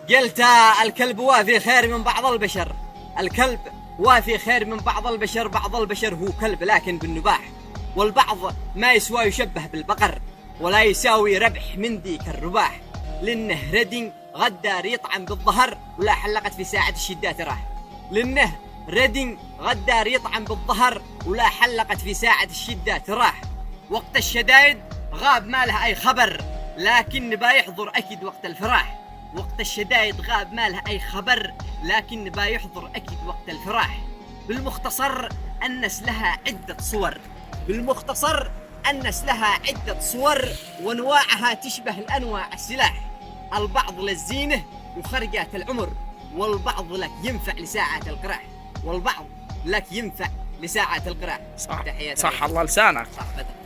قلت الكلب وافي خير من بعض البشر. الكلب وافي خير من بعض البشر. بعض البشر هو كلب لكن بالنباح، والبعض ما يسوى يشبه بالبقر، ولا يساوي ربح من ذيك الرباح. لأنه ردي غدار يطعن بالظهر، ولا حلقت في ساعة الشدات راح. لأنه ردي غدار يطعن بالظهر، ولا حلقت في ساعة الشدات راح. وقت الشدايد غاب ما له أي خبر، لكن بايحضر أكيد وقت الفراح. وقت الشدايد غاب ما له أي خبر، لكن بايحضر أكيد وقت الفراح. بالمختصر الناس لها عدة صور. بالمختصر الناس لها عدة صور، وانواعها تشبه الأنواع السلاح. البعض للزينة وخرجات العمر، والبعض لك ينفع لساعات القراح. والبعض لك ينفع لساعات القراح. صح الله لسانك. صح بدأ.